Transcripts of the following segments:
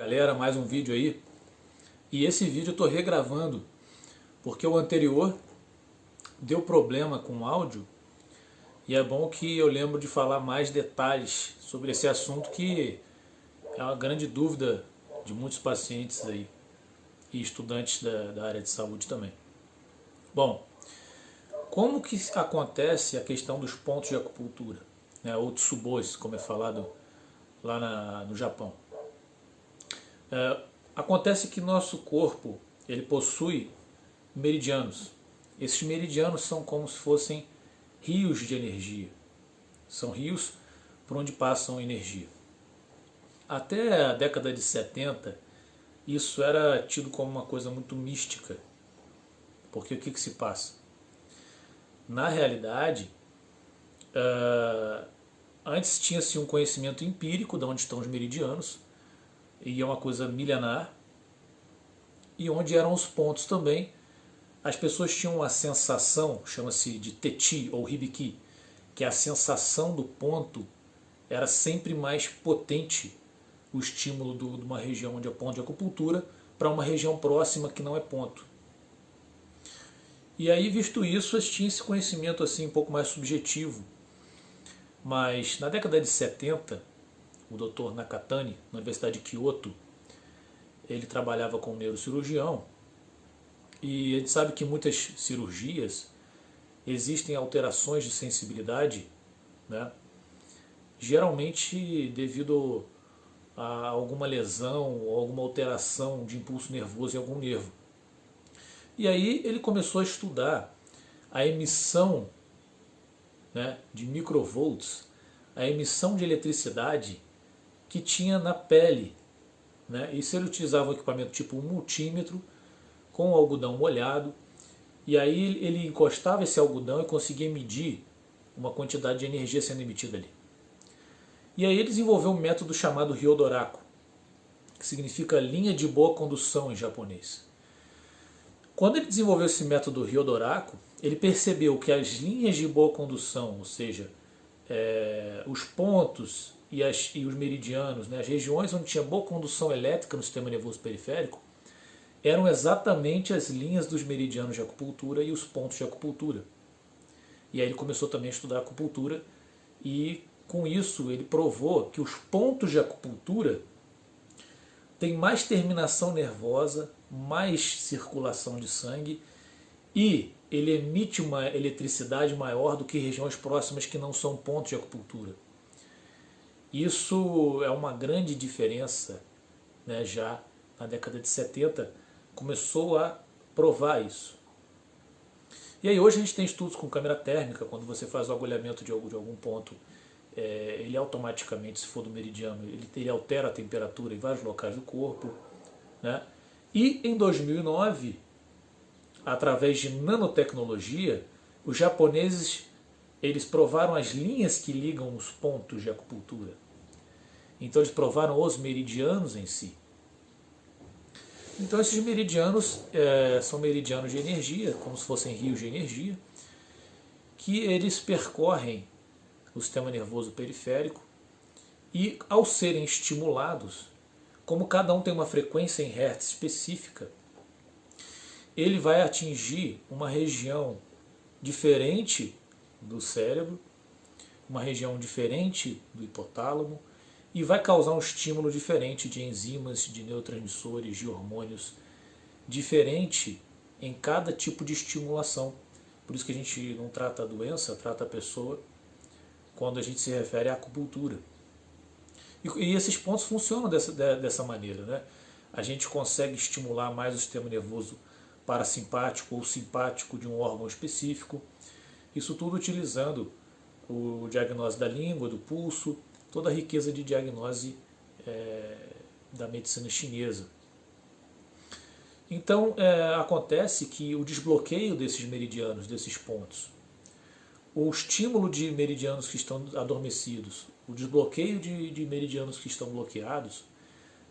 galera, mais um vídeo aí. E esse vídeo eu estou regravando porque o anterior deu problema com o áudio e é bom que eu lembro de falar mais detalhes sobre esse assunto que é uma grande dúvida de muitos pacientes aí e estudantes da área de saúde também. Bom, como que acontece a questão dos pontos de acupuntura, né, ou tsubos, como é falado lá no Japão? Acontece que nosso corpo ele possui meridianos. Esses meridianos são como se fossem rios de energia. São rios por onde passam energia. Até a década de 70, isso era tido como uma coisa muito mística. Porque o que se passa? Na realidade, antes tinha-se um conhecimento empírico de onde estão os meridianos, e é uma coisa milenar, e onde eram os pontos também. As pessoas tinham uma sensação, chama-se de teti ou hibiki, que a sensação do ponto era sempre mais potente, o estímulo de uma região onde é ponto de acupuntura para uma região próxima que não é ponto. E aí, visto isso, tinha esse conhecimento assim um pouco mais subjetivo. Mas na década de 70, o Dr. Nakatani, na Universidade de Kyoto, ele trabalhava com um neurocirurgião, e a gente sabe que em muitas cirurgias existem alterações de sensibilidade, né? Geralmente devido a alguma lesão ou alguma alteração de impulso nervoso em algum nervo. E aí ele começou a estudar a emissão, né, de microvolts, a emissão de eletricidade que tinha na pele, né? Isso ele utilizava um equipamento tipo um multímetro com algodão molhado, e aí ele encostava esse algodão e conseguia medir uma quantidade de energia sendo emitida ali. E aí ele desenvolveu um método chamado Hyodoraku, que significa linha de boa condução em japonês. Quando ele desenvolveu esse método Hyodoraku, ele percebeu que as linhas de boa condução, ou seja, os pontos e os meridianos, né, as regiões onde tinha boa condução elétrica no sistema nervoso periférico, eram exatamente as linhas dos meridianos de acupuntura e os pontos de acupuntura. E aí ele começou também a estudar acupuntura, e com isso ele provou que os pontos de acupuntura têm mais terminação nervosa, mais circulação de sangue, e ele emite uma eletricidade maior do que regiões próximas que não são pontos de acupuntura. Isso é uma grande diferença, né? Já na década de 70 começou a provar isso. E aí hoje a gente tem estudos com câmera térmica, quando você faz o agulhamento de algum ponto, ele automaticamente, se for do meridiano, ele altera a temperatura em vários locais do corpo, né? E em 2009, através de nanotecnologia, os japoneses eles provaram as linhas que ligam os pontos de acupuntura. Então eles provaram os meridianos em si. Então esses meridianos são meridianos de energia, como se fossem rios de energia, que eles percorrem o sistema nervoso periférico, e ao serem estimulados, como cada um tem uma frequência em hertz específica, ele vai atingir uma região diferente do cérebro, uma região diferente do hipotálamo, e vai causar um estímulo diferente de enzimas, de neurotransmissores, de hormônios, diferente em cada tipo de estimulação. Por isso que a gente não trata a doença, trata a pessoa quando a gente se refere à acupuntura. E esses pontos funcionam dessa maneira, né? A gente consegue estimular mais o sistema nervoso parasimpático ou simpático de um órgão específico. Isso tudo utilizando o diagnóstico da língua, do pulso, toda a riqueza de diagnose da medicina chinesa. Então acontece que o desbloqueio desses meridianos, desses pontos, o estímulo de meridianos que estão adormecidos, o desbloqueio de meridianos que estão bloqueados,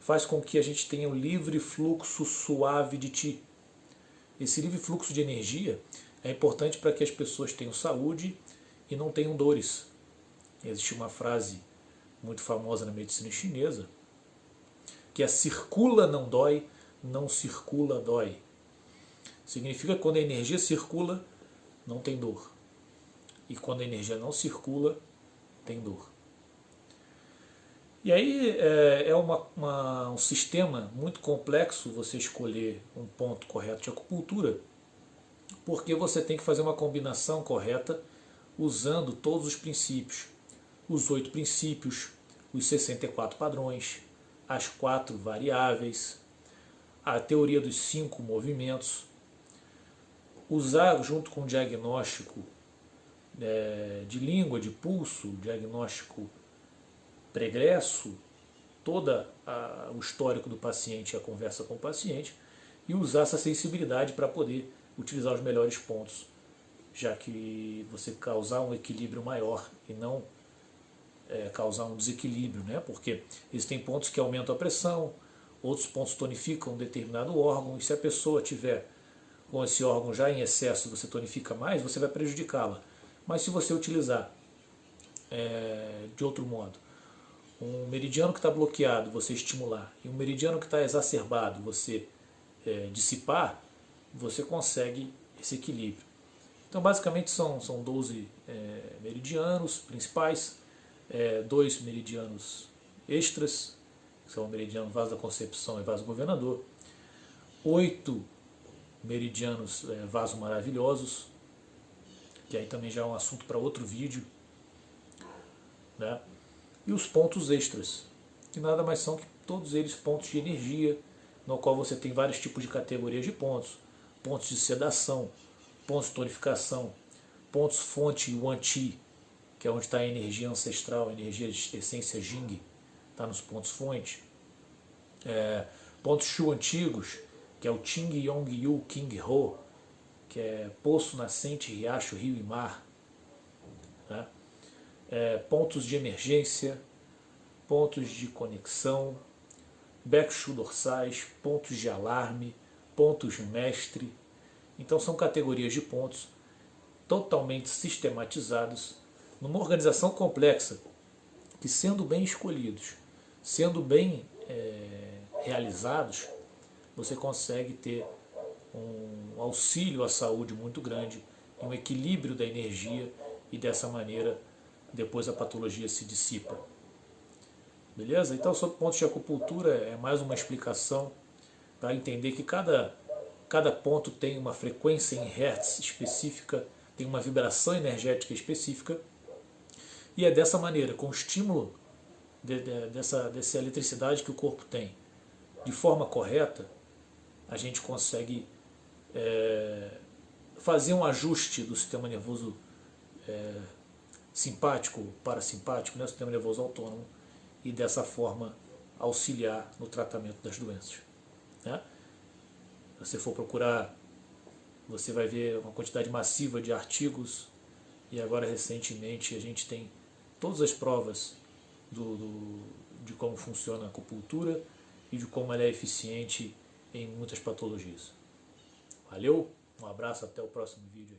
faz com que a gente tenha um livre fluxo suave de Qi. Esse livre fluxo de energia é importante para que as pessoas tenham saúde e não tenham dores. Existe uma frase muito famosa na medicina chinesa que é circula não dói, não circula dói. Significa que quando a energia circula, não tem dor. E quando a energia não circula, tem dor. E aí é um sistema muito complexo você escolher um ponto correto de acupuntura, porque você tem que fazer uma combinação correta usando todos os princípios. Os 8 princípios, os 64 padrões, as 4 variáveis, a teoria dos 5 movimentos. Usar junto com o diagnóstico de língua, de pulso, diagnóstico pregresso, todo o histórico do paciente e a conversa com o paciente, e usar essa sensibilidade para poder utilizar os melhores pontos, já que você causar um equilíbrio maior e não causar um desequilíbrio, né? Porque existem pontos que aumentam a pressão, outros pontos tonificam um determinado órgão, e se a pessoa tiver com esse órgão já em excesso, você tonifica mais, você vai prejudicá-la. Mas se você utilizar de outro modo, um meridiano que está bloqueado, você estimular, e um meridiano que está exacerbado, você dissipar, você consegue esse equilíbrio. Então basicamente são 12 meridianos principais, 2 meridianos extras, que são o meridiano vaso da concepção e vaso governador, 8 meridianos vaso maravilhosos, que aí também já é um assunto para outro vídeo, né? E os pontos extras, que nada mais são que todos eles pontos de energia, no qual você tem vários tipos de categorias de pontos, pontos de sedação, pontos de tonificação, pontos fonte Yuan Qi, que é onde está a energia ancestral, a energia de essência Jing, está nos pontos fonte, pontos Shu antigos, que é o Qing Yong Yu King Ho, que é poço, nascente, riacho, rio e mar, né? Pontos de emergência, pontos de conexão, Bakushu dorsais, pontos de alarme, pontos mestre. Então são categorias de pontos totalmente sistematizados numa organização complexa, que sendo bem escolhidos, sendo bem realizados, você consegue ter um auxílio à saúde muito grande, um equilíbrio da energia, e dessa maneira depois a patologia se dissipa. Beleza? Então sobre pontos de acupuntura é mais uma explicação para entender que cada ponto tem uma frequência em hertz específica, tem uma vibração energética específica, e é dessa maneira, com o estímulo dessa eletricidade que o corpo tem, de forma correta, a gente consegue fazer um ajuste do sistema nervoso simpático, parasimpático, né, o sistema nervoso autônomo, e dessa forma auxiliar no tratamento das doenças, né? Se você for procurar, você vai ver uma quantidade massiva de artigos, e agora recentemente a gente tem todas as provas de como funciona a acupuntura e de como ela é eficiente em muitas patologias. Valeu, um abraço, até o próximo vídeo.